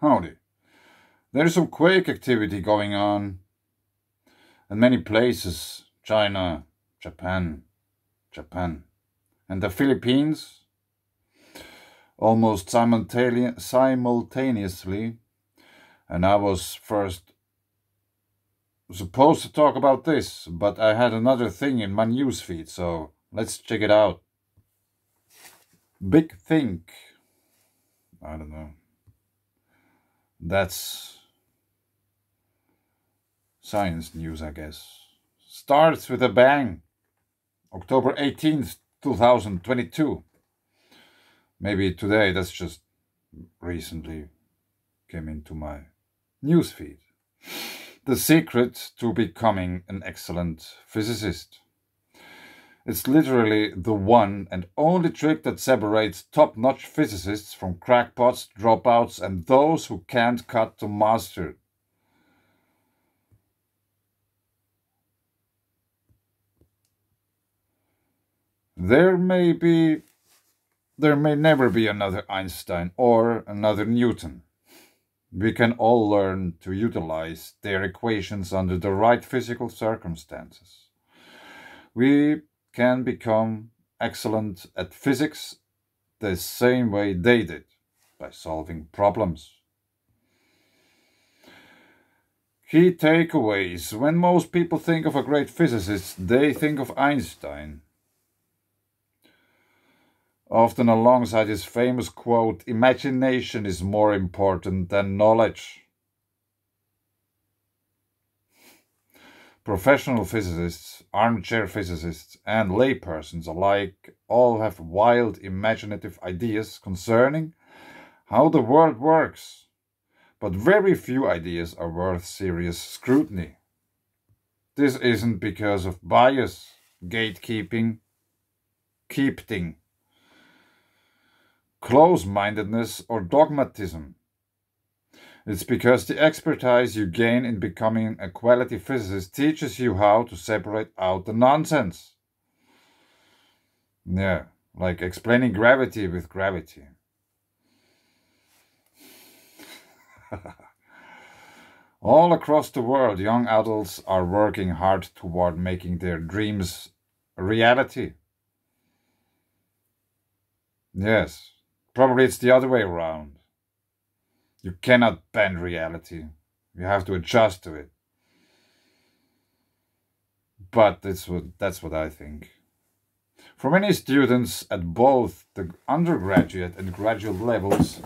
Howdy. There is some quake activity going on in many places. China, Japan, and the Philippines almost simultaneously. And I was first supposed to talk about this, but I had another thing in my newsfeed, so let's check it out. Big Think. I don't know. That's science news, I guess. Starts with a bang. October 18th, 2022. Maybe today, that's just recently came into my newsfeed. The secret to becoming an excellent physicist. It's literally the one and only trick that separates top-notch physicists from crackpots, dropouts, and those who can't cut to master. There may never be another Einstein or another Newton. We can all learn to utilize their equations under the right physical circumstances. We can become excellent at physics the same way they did, by solving problems. Key takeaways. When most people think of a great physicist, they think of Einstein. Often alongside his famous quote, "Imagination is more important than knowledge." Professional physicists, armchair physicists, and laypersons alike all have wild imaginative ideas concerning how the world works, but very few ideas are worth serious scrutiny. This isn't because of bias, gatekeeping, close-mindedness, or dogmatism. It's because the expertise you gain in becoming a quality physicist teaches you how to separate out the nonsense. Yeah, like explaining gravity with gravity. All across the world, young adults are working hard toward making their dreams a reality. Yes, probably it's the other way around. You cannot bend reality. You have to adjust to it. But that's what I think. For many students at both the undergraduate and graduate levels,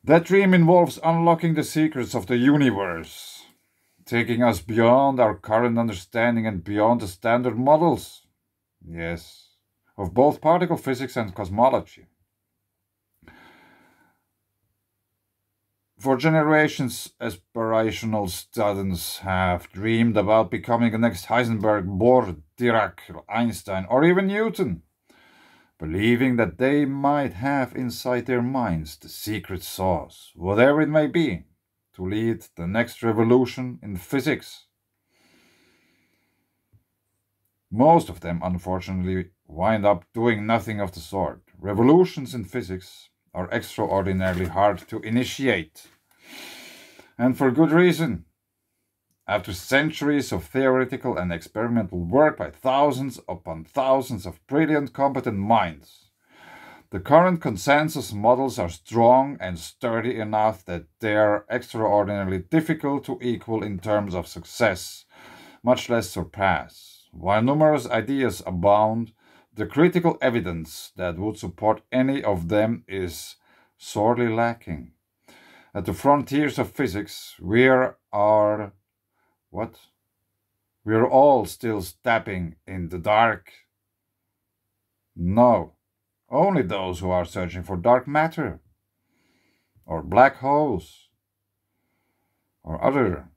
that dream involves unlocking the secrets of the universe, taking us beyond our current understanding and beyond the standard models, yes, of both particle physics and cosmology. For generations, aspirational students have dreamed about becoming the next Heisenberg, Bohr, Dirac, Einstein, or even Newton, believing that they might have inside their minds the secret sauce, whatever it may be, to lead the next revolution in physics. Most of them, unfortunately, wind up doing nothing of the sort. Revolutions in physics are extraordinarily hard to initiate. And for good reason. After centuries of theoretical and experimental work by thousands upon thousands of brilliant, competent minds, the current consensus models are strong and sturdy enough that they are extraordinarily difficult to equal in terms of success, much less surpass. While numerous ideas abound, the critical evidence that would support any of them is sorely lacking. At the frontiers of physics, we are all still stepping in the dark. No, only those who are searching for dark matter, or black holes, or other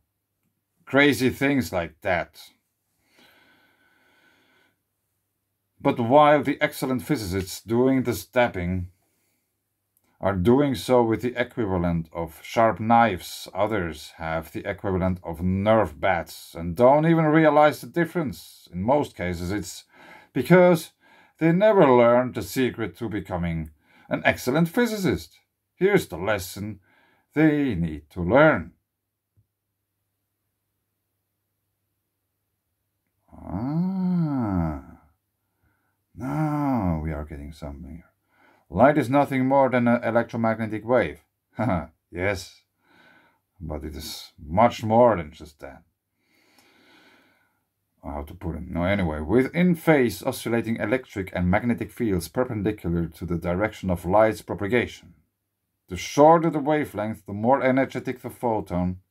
crazy things like that. But while the excellent physicists doing the stepping are doing so with the equivalent of sharp knives, others have the equivalent of nerve bats and don't even realize the difference. In most cases, it's because they never learned the secret to becoming an excellent physicist. Here's the lesson they need to learn. Now we are getting something. Light is nothing more than an electromagnetic wave. Yes, but it is much more than just that. How to put it? No, anyway, within phase oscillating electric and magnetic fields perpendicular to the direction of light's propagation. The shorter the wavelength, the more energetic the photon,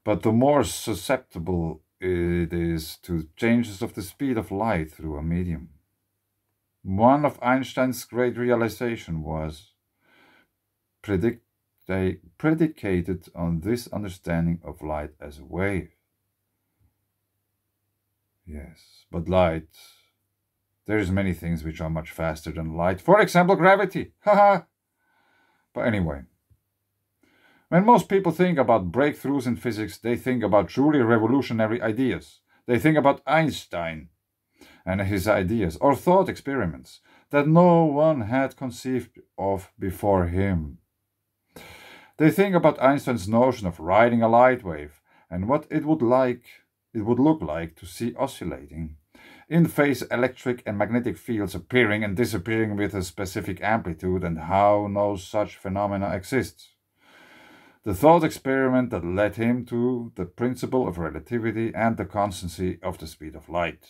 but the more susceptible it is to changes of the speed of light through a medium. One of Einstein's great realizations was predicated on this understanding of light as a wave. Yes, but light, there's many things which are much faster than light. For example, gravity. Haha. But anyway, when most people think about breakthroughs in physics, they think about truly revolutionary ideas. They think about Einstein and his ideas, or thought experiments that no one had conceived of before him. They think about Einstein's notion of riding a light wave and what it would look like to see oscillating in phase electric and magnetic fields appearing and disappearing with a specific amplitude, and how no such phenomena exists. The thought experiment that led him to the principle of relativity and the constancy of the speed of light.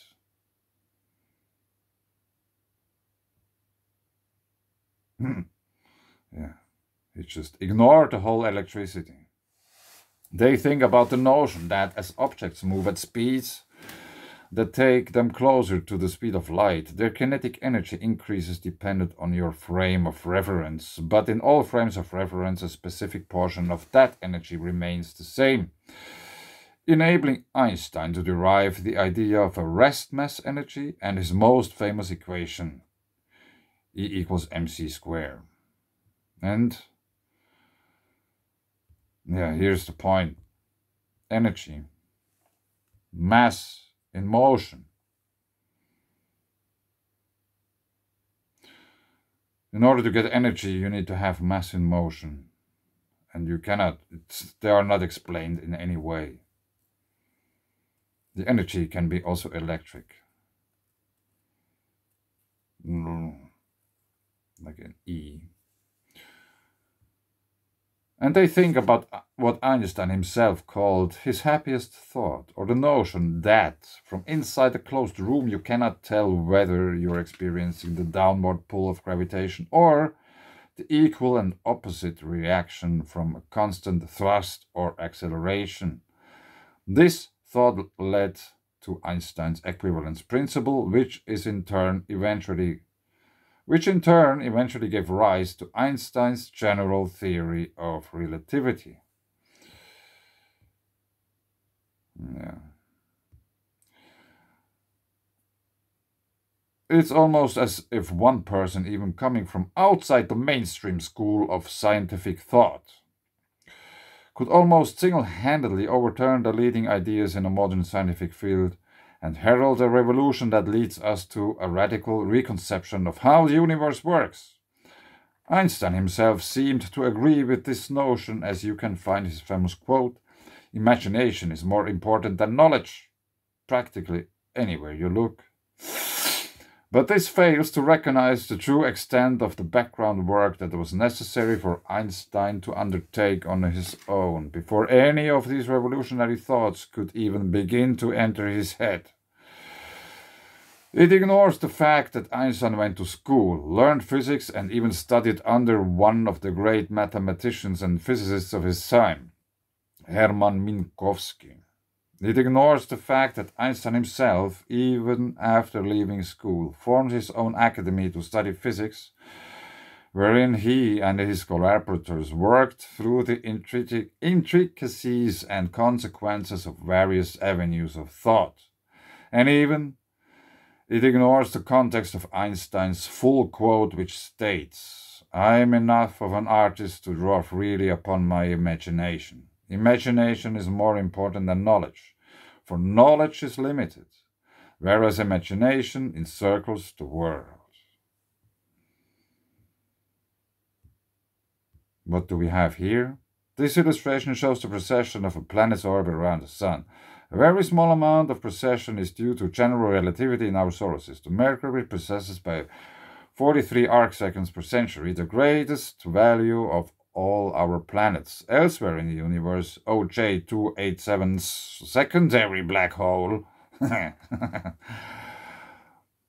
Yeah, it just ignored the whole electricity. They think about the notion that as objects move at speeds that take them closer to the speed of light, their kinetic energy increases dependent on your frame of reference, but in all frames of reference a specific portion of that energy remains the same, enabling Einstein to derive the idea of a rest mass energy and his most famous equation, E equals mc squared. And yeah, here's the point. Energy, mass in motion. In order to get energy, you need to have mass in motion. And you cannot, they are not explained in any way. The energy can be also electric. Like an E. And they think about what Einstein himself called his happiest thought, or the notion that from inside a closed room you cannot tell whether you're experiencing the downward pull of gravitation or the equal and opposite reaction from a constant thrust or acceleration. This thought led to Einstein's equivalence principle, which in turn eventually gave rise to Einstein's general theory of relativity. Yeah. It's almost as if one person, even coming from outside the mainstream school of scientific thought, could almost single-handedly overturn the leading ideas in a modern scientific field and herald a revolution that leads us to a radical reconception of how the universe works. Einstein himself seemed to agree with this notion, as you can find his famous quote, "Imagination is more important than knowledge," practically anywhere you look. But this fails to recognize the true extent of the background work that was necessary for Einstein to undertake on his own, before any of these revolutionary thoughts could even begin to enter his head. It ignores the fact that Einstein went to school, learned physics, and even studied under one of the great mathematicians and physicists of his time, Hermann Minkowski. It ignores the fact that Einstein himself, even after leaving school, formed his own academy to study physics, wherein he and his collaborators worked through the intricacies and consequences of various avenues of thought. And even it ignores the context of Einstein's full quote, which states, "I am enough of an artist to draw freely upon my imagination. Imagination is more important than knowledge, for knowledge is limited, whereas imagination encircles the world." What do we have here? This illustration shows the precession of a planet's orbit around the Sun. A very small amount of precession is due to general relativity in our solar system. Mercury precesses by 43 arcseconds per century, the greatest value of all our planets. Elsewhere in the universe, OJ287's secondary black hole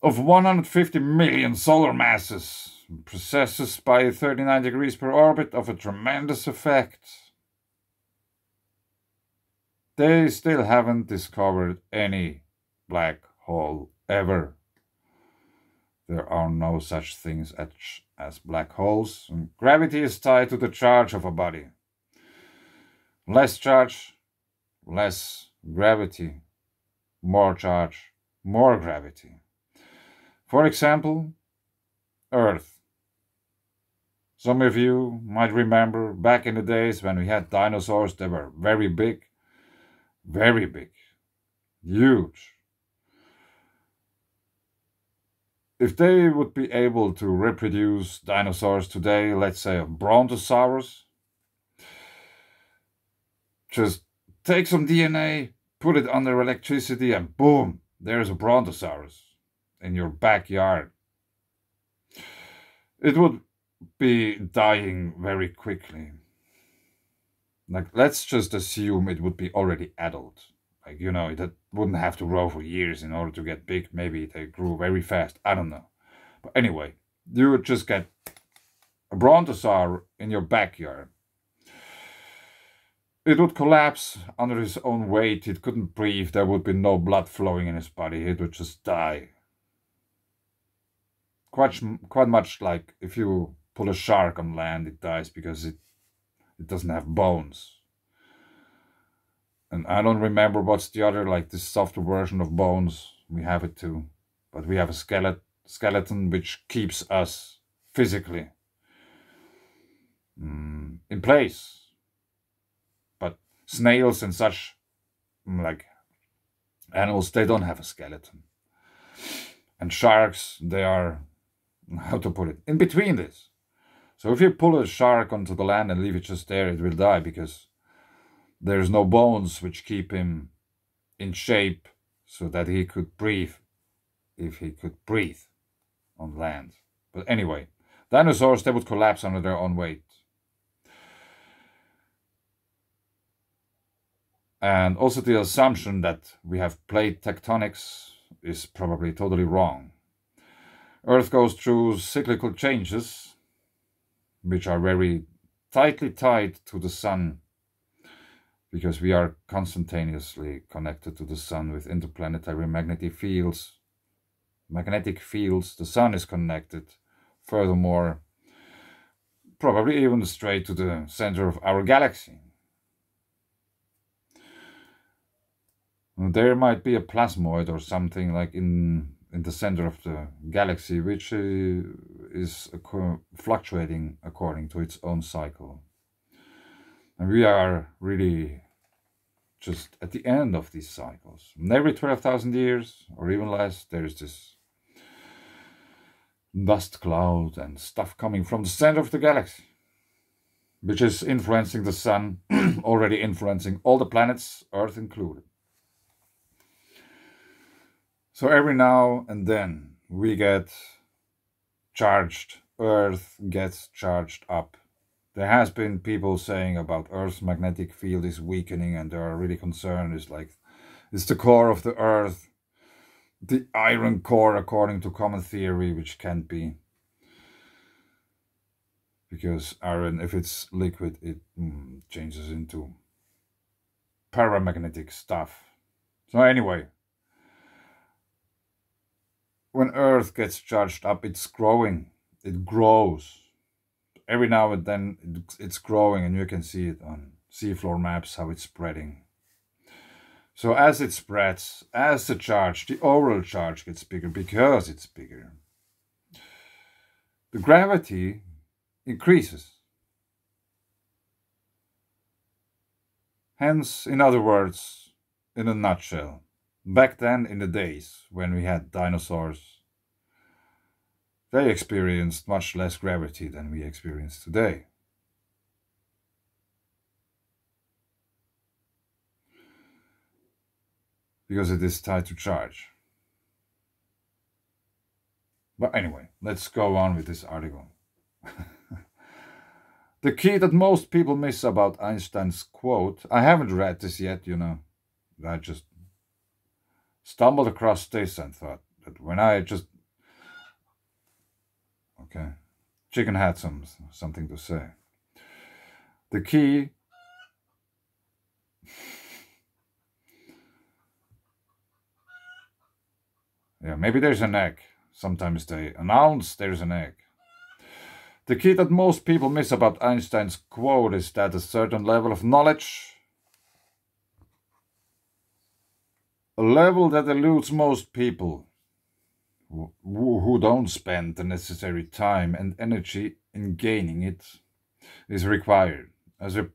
of 150 million solar masses precesses by 39 degrees per orbit of a tremendous effect. They still haven't discovered any black hole ever. There are no such things as black holes. And gravity is tied to the charge of a body. Less charge, less gravity. More charge, more gravity. For example, Earth. Some of you might remember back in the days when we had dinosaurs. They were very big, huge. If they would be able to reproduce dinosaurs today, let's say a brontosaurus, just take some DNA, put it under electricity, and boom, there's a brontosaurus in your backyard. It would be dying very quickly. Like, let's just assume it would be already adult. Like, you know, it wouldn't have to grow for years in order to get big. Maybe they grew very fast. I don't know. But anyway, you would just get a brontosaur in your backyard. It would collapse under his own weight. It couldn't breathe. There would be no blood flowing in his body. It would just die. Quite much like if you pull a shark on land, it dies because it doesn't have bones. And I don't remember what's the other, like this softer version of bones. We have it too. But we have a skeleton which keeps us physically in place. But snails and such, like animals, they don't have a skeleton. And sharks, they are, how to put it, in between this. So if you pull a shark onto the land and leave it just there, it will die because there's no bones which keep him in shape so that he could breathe, if he could breathe on land. But anyway, dinosaurs, they would collapse under their own weight. And also the assumption that we have plate tectonics is probably totally wrong. Earth goes through cyclical changes, which are very tightly tied to the Sun, because we are constantaneously connected to the Sun with interplanetary magnetic fields. The Sun is connected. Furthermore, probably even straight to the center of our galaxy. There might be a plasmoid or something like in the center of the galaxy, which is fluctuating according to its own cycle. And we are really just at the end of these cycles. And every 12,000 years, or even less, there's this dust cloud and stuff coming from the center of the galaxy, which is influencing the Sun, already influencing all the planets, Earth included. So every now and then we get charged, Earth gets charged up. There has been people saying about Earth's magnetic field is weakening, and they are really concerned. It's the core of the Earth, the iron core according to common theory, which can't be. Because iron, if it's liquid, it changes into paramagnetic stuff. So anyway, when Earth gets charged up, it's growing. It grows. Every now and then it's growing, and you can see it on seafloor maps how it's spreading. So as it spreads, as the overall charge gets bigger, because it's bigger, the gravity increases. Hence, in other words, in a nutshell, back then in the days when we had dinosaurs, they experienced much less gravity than we experience today. because it is tied to charge. But anyway, let's go on with this article. The key that most people miss about Einstein's quote, I haven't read this yet, I just stumbled across this and thought that when I just, okay, Chicken had something to say. The key, yeah, maybe there's an egg. Sometimes they announce there's an egg. The key that most people miss about Einstein's quote is that a certain level of knowledge, a level that eludes most people, who don't spend the necessary time and energy in gaining it, is required as a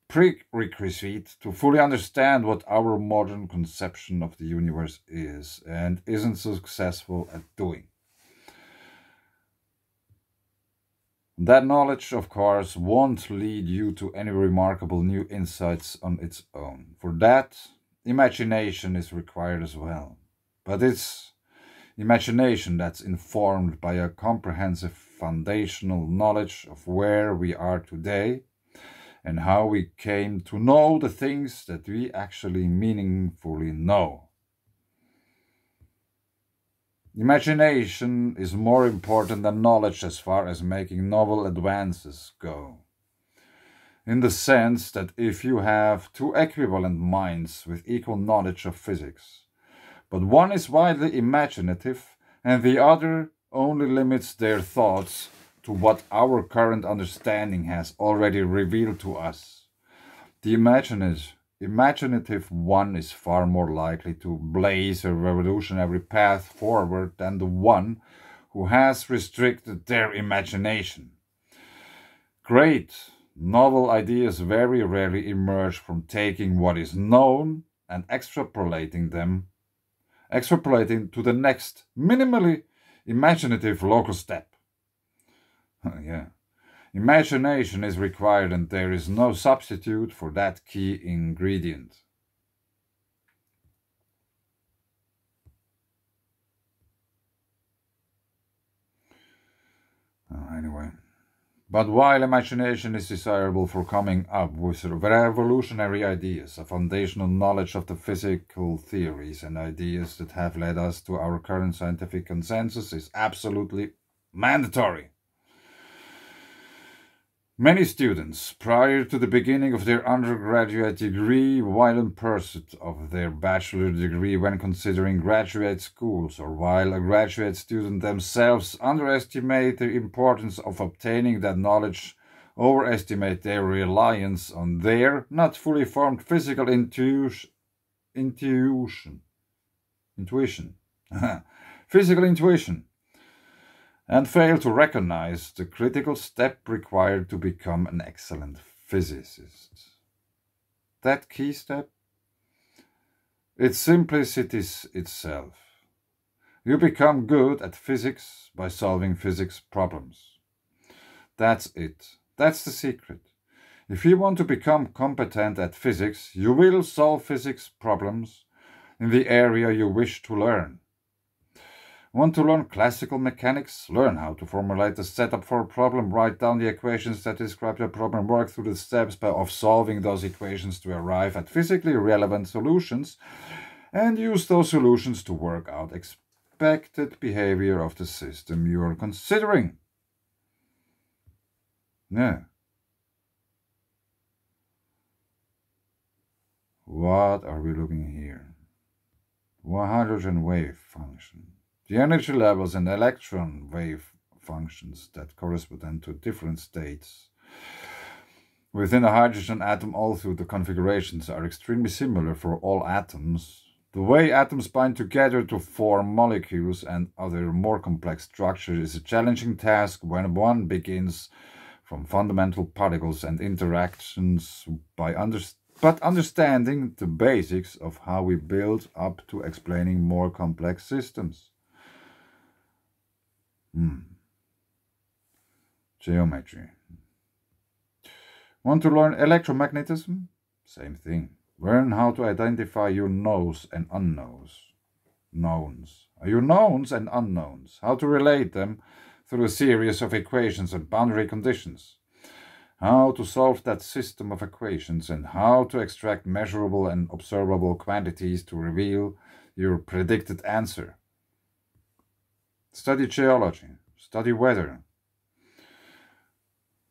prerequisite to fully understand what our modern conception of the universe is and isn't successful at doing. That knowledge, of course, won't lead you to any remarkable new insights on its own. For that, imagination is required as well. But it's imagination that's informed by a comprehensive foundational knowledge of where we are today and how we came to know the things that we actually meaningfully know. Imagination is more important than knowledge as far as making novel advances go. In the sense that if you have two equivalent minds with equal knowledge of physics, but one is widely imaginative and the other only limits their thoughts to what our current understanding has already revealed to us, the imaginative one is far more likely to blaze a revolutionary path forward than the one who has restricted their imagination. Great, novel ideas very rarely emerge from taking what is known and extrapolating to the next, minimally imaginative local step. Yeah. Imagination is required and there is no substitute for that key ingredient. Anyway. But while imagination is desirable for coming up with revolutionary ideas, a foundational knowledge of the physical theories and ideas that have led us to our current scientific consensus is absolutely mandatory. Many students, prior to the beginning of their undergraduate degree, while in pursuit of their bachelor degree when considering graduate schools, or while a graduate student themselves underestimate the importance of obtaining that knowledge, overestimate their reliance on their not fully formed physical intuition. Physical intuition. And fail to recognize the critical step required to become an excellent physicist. That key step? It's simplicity itself. You become good at physics by solving physics problems. That's it. That's the secret. If you want to become competent at physics, you will solve physics problems in the area you wish to learn. Want to learn classical mechanics? Learn how to formulate the setup for a problem, write down the equations that describe the problem, work through the steps of solving those equations to arrive at physically relevant solutions, and use those solutions to work out expected behavior of the system you are considering. Yeah. What are we looking here? Hydrogen wave function. The energy levels and electron wave functions that correspond to different states within a hydrogen atom, although the configurations are extremely similar for all atoms. The way atoms bind together to form molecules and other more complex structures is a challenging task when one begins from fundamental particles and interactions but understanding the basics of how we build up to explaining more complex systems. Geometry. Want to learn electromagnetism? Same thing. Learn how to identify your knows and unknowns. Your knowns and unknowns. How to relate them through a series of equations and boundary conditions. How to solve that system of equations and how to extract measurable and observable quantities to reveal your predicted answer. Study geology. Study weather.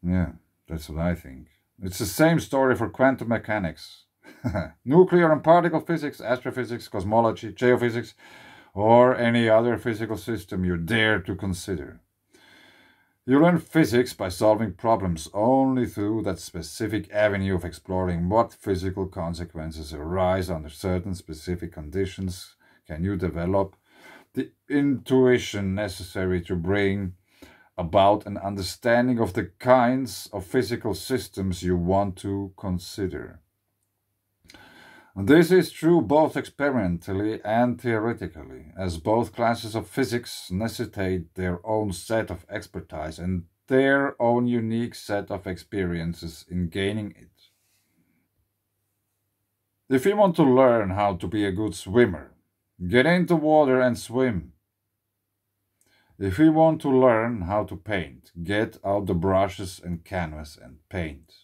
Yeah, that's what I think. It's the same story for quantum mechanics. Nuclear and particle physics, astrophysics, cosmology, geophysics, or any other physical system you dare to consider. You learn physics by solving problems only through that specific avenue of exploring what physical consequences arise under certain specific conditions. Can you develop the intuition necessary to bring about an understanding of the kinds of physical systems you want to consider? This is true both experimentally and theoretically, as both classes of physics necessitate their own set of expertise and their own unique set of experiences in gaining it. If you want to learn how to be a good swimmer, get into water and swim. If you want to learn how to paint, get out the brushes and canvas and paint.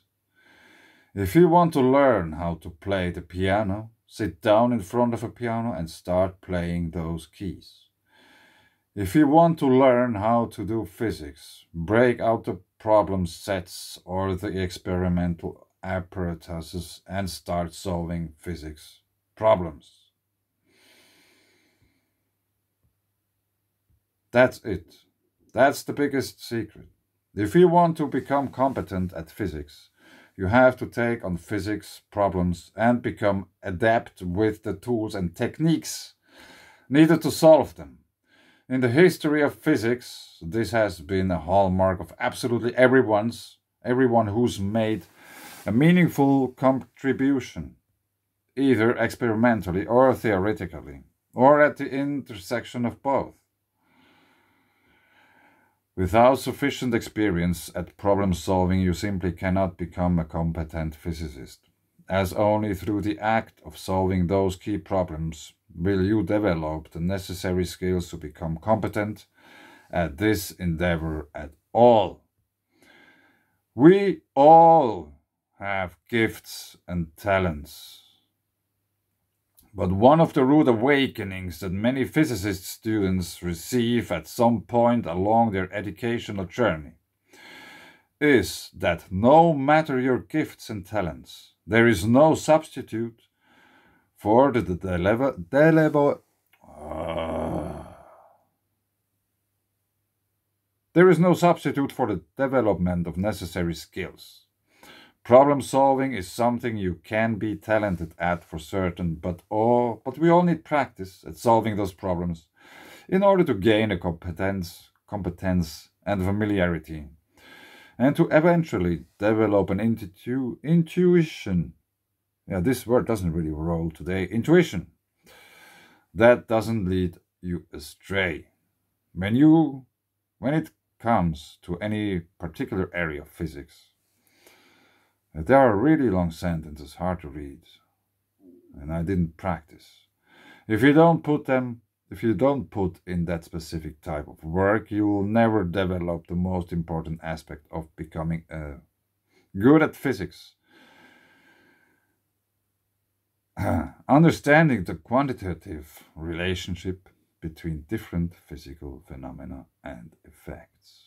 If you want to learn how to play the piano, sit down in front of a piano and start playing those keys. If you want to learn how to do physics, break out the problem sets or the experimental apparatuses and start solving physics problems. That's it. That's the biggest secret. If you want to become competent at physics, you have to take on physics problems and become adept with the tools and techniques needed to solve them. In the history of physics, this has been a hallmark of absolutely everyone who's made a meaningful contribution, either experimentally or theoretically, or at the intersection of both. Without sufficient experience at problem solving, you simply cannot become a competent physicist, as only through the act of solving those key problems will you develop the necessary skills to become competent at this endeavor at all. We all have gifts and talents. But one of the rude awakenings that many physicist students receive at some point along their educational journey is that no matter your gifts and talents, there is no substitute for the development of necessary skills. Problem solving is something you can be talented at for certain, but we all need practice at solving those problems in order to gain a competence and familiarity, and to eventually develop an intuition. Yeah, this word doesn't really roll today. Intuition. That doesn't lead you astray. When it comes to any particular area of physics, there are really long sentences, hard to read, and I didn't practice. If you don't put in that specific type of work, you will never develop the most important aspect of becoming good at physics. Understanding the quantitative relationship between different physical phenomena and effects.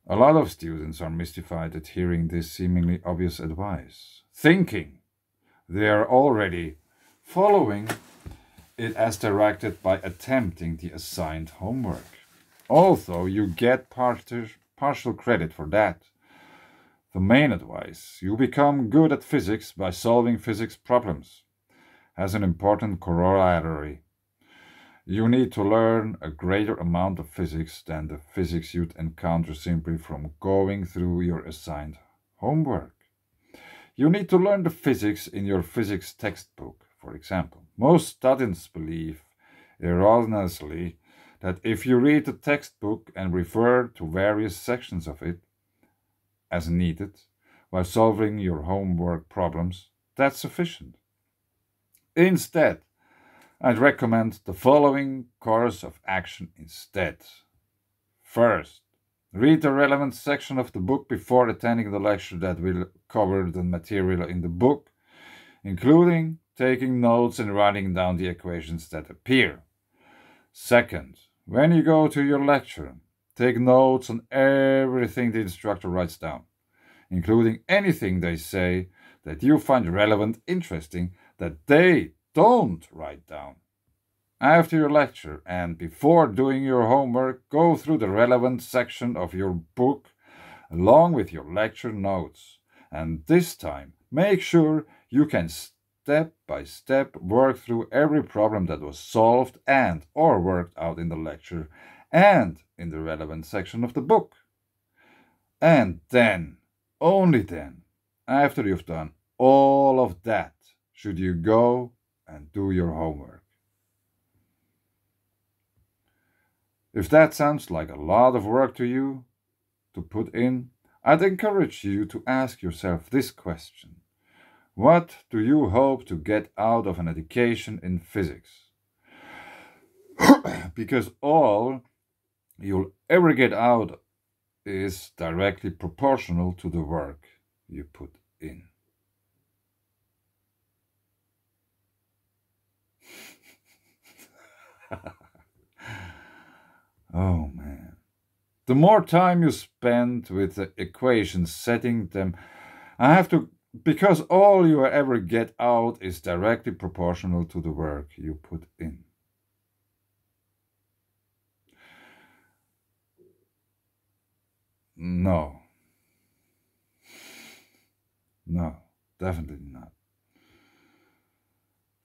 A lot of students are mystified at hearing this seemingly obvious advice, thinking they are already following it as directed by attempting the assigned homework. Although you get partial credit for that. The main advice, you become good at physics by solving physics problems, has an important corollary. You need to learn a greater amount of physics than the physics you'd encounter simply from going through your assigned homework. You need to learn the physics in your physics textbook, for example. Most students believe, erroneously, that if you read the textbook and refer to various sections of it as needed, while solving your homework problems, that's sufficient. Instead, I'd recommend the following course of action instead. First, read the relevant section of the book before attending the lecture that will cover the material in the book, including taking notes and writing down the equations that appear. Second, when you go to your lecture, take notes on everything the instructor writes down, including anything they say that you find relevant, interesting, that they don't write down. After your lecture and before doing your homework, go through the relevant section of your book along with your lecture notes. And this time, make sure you can step by step work through every problem that was solved and or worked out in the lecture and in the relevant section of the book. And then, only then, after you've done all of that, should you go and do your homework. If that sounds like a lot of work to you to put in, I'd encourage you to ask yourself this question. What do you hope to get out of an education in physics? Because all you'll ever get out is directly proportional to the work you put in. Oh man. The more time you spend with the equations setting them, because all you ever get out is directly proportional to the work you put in. No. No, definitely not.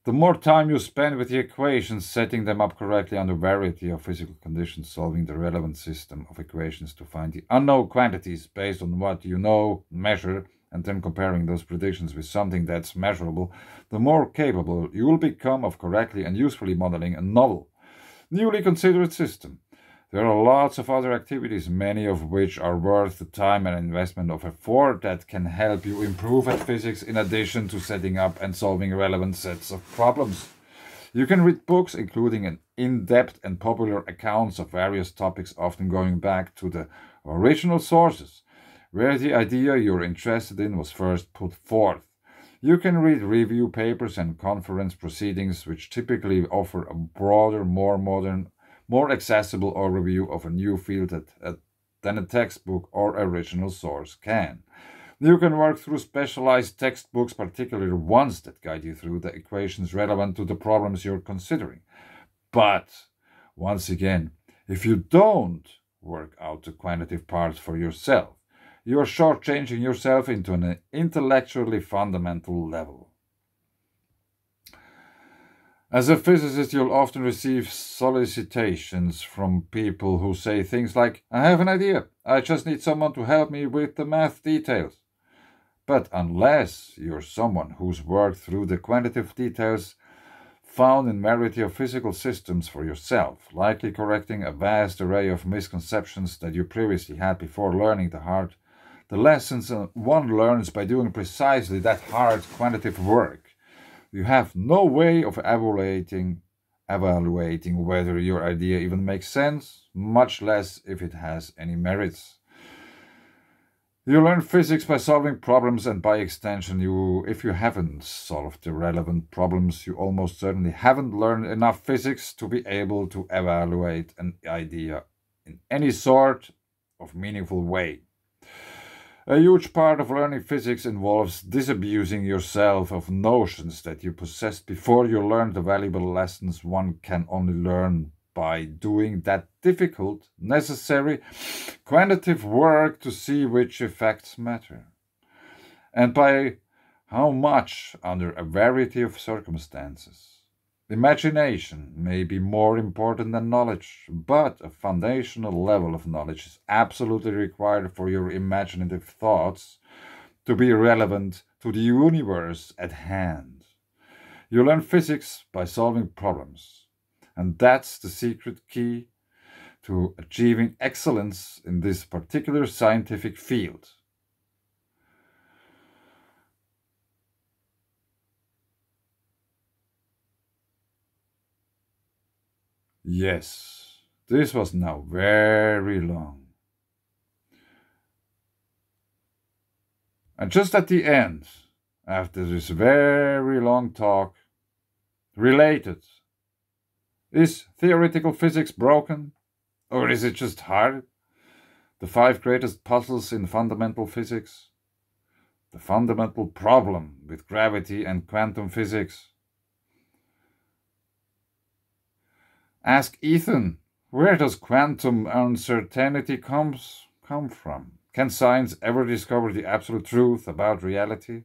The more time you spend with the equations, setting them up correctly under a variety of physical conditions, solving the relevant system of equations to find the unknown quantities based on what you know, measure, and then comparing those predictions with something that's measurable, the more capable you will become of correctly and usefully modeling a novel, newly considered system. There are lots of other activities, many of which are worth the time and investment of effort that can help you improve at physics in addition to setting up and solving relevant sets of problems. You can read books including an in-depth and popular accounts of various topics, often going back to the original sources, where the idea you're interested in was first put forth. You can read review papers and conference proceedings, which typically offer a broader, more modern, more accessible overview of a new field than a textbook or original source can. You can work through specialized textbooks, particularly ones that guide you through the equations relevant to the problems you're considering. But, once again, if you don't work out the quantitative parts for yourself, you are shortchanging yourself into an intellectually fundamental level. As a physicist, you'll often receive solicitations from people who say things like, I have an idea, I just need someone to help me with the math details. But unless you're someone who's worked through the quantitative details found in a variety of physical systems for yourself, likely correcting a vast array of misconceptions that you previously had before learning the lessons one learns by doing precisely that hard quantitative work, you have no way of evaluating whether your idea even makes sense, much less if it has any merits. You learn physics by solving problems, and by extension, if you haven't solved the relevant problems, you almost certainly haven't learned enough physics to be able to evaluate an idea in any sort of meaningful way. A huge part of learning physics involves disabusing yourself of notions that you possessed before you learn the valuable lessons one can only learn by doing that difficult, necessary, quantitative work to see which effects matter, and by how much under a variety of circumstances. Imagination may be more important than knowledge, but a foundational level of knowledge is absolutely required for your imaginative thoughts to be relevant to the universe at hand. You learn physics by solving problems, and that's the secret key to achieving excellence in this particular scientific field. Yes, this was now very long. And just at the end, after this very long talk, related. Is theoretical physics broken? Or is it just hard? The 5 greatest puzzles in fundamental physics? The fundamental problem with gravity and quantum physics? Ask Ethan, where does quantum uncertainty come from? Can science ever discover the absolute truth about reality?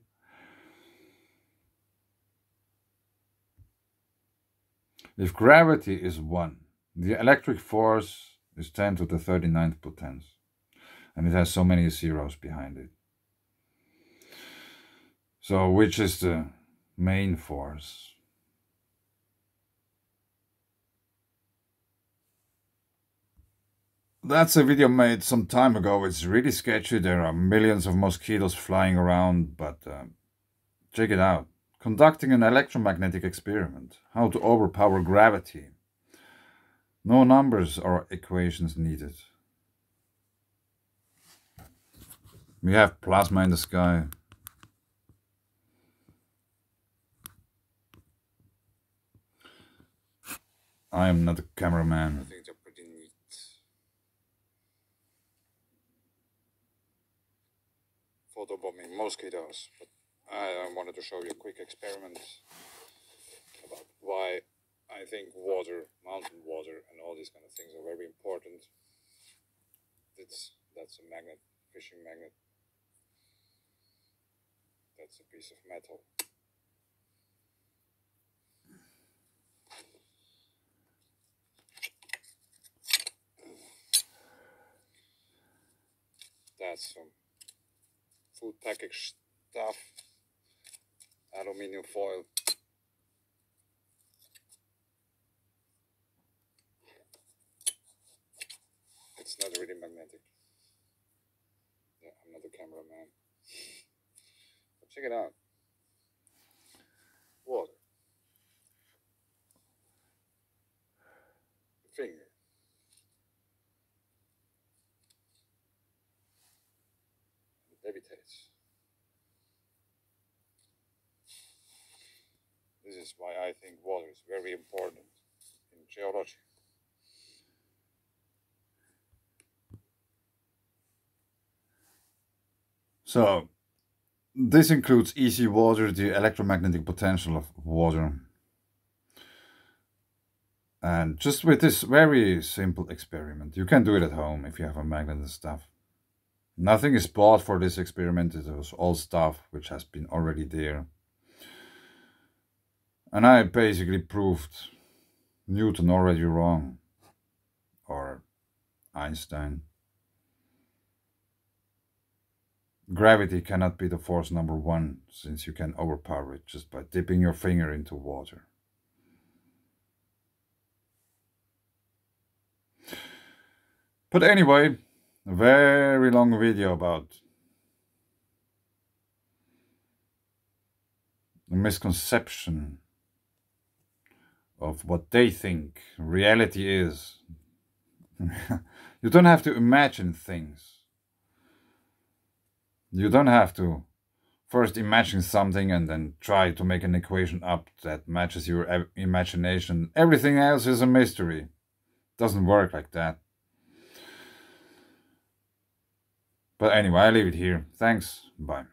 If gravity is 1, the electric force is 10 to the 39th potence, and it has so many zeros behind it. So which is the main force? That's a video made some time ago. It's really sketchy. There are millions of mosquitoes flying around, but check it out. Conducting an electromagnetic experiment. How to overpower gravity. No numbers or equations needed. We have plasma in the sky. I am not a cameraman. I think they're pretty neat. Photobombing mosquitoes, but I wanted to show you a quick experiment about why I think water, mountain water, and all these kind of things are very important. That's a magnet, fishing magnet. That's a piece of metal. That's some food package stuff. Aluminium foil. It's not really magnetic. Yeah, I'm not a cameraman. But check it out. Water. Finger. It levitates. This is why I think water is very important in geology. So, this includes easy water, the electromagnetic potential of water. And just with this very simple experiment, you can do it at home if you have a magnet and stuff. Nothing is bought for this experiment, it was all stuff which has been already there. And I basically proved Newton already wrong, or Einstein. Gravity cannot be the force number 1, since you can overpower it just by dipping your finger into water. But anyway, a very long video about the misconception of what they think reality is. You don't have to imagine things. You don't have to first imagine something and then try to make an equation up that matches your imagination. Everything else is a mystery. Doesn't work like that. But anyway, I leave it here. Thanks. Bye.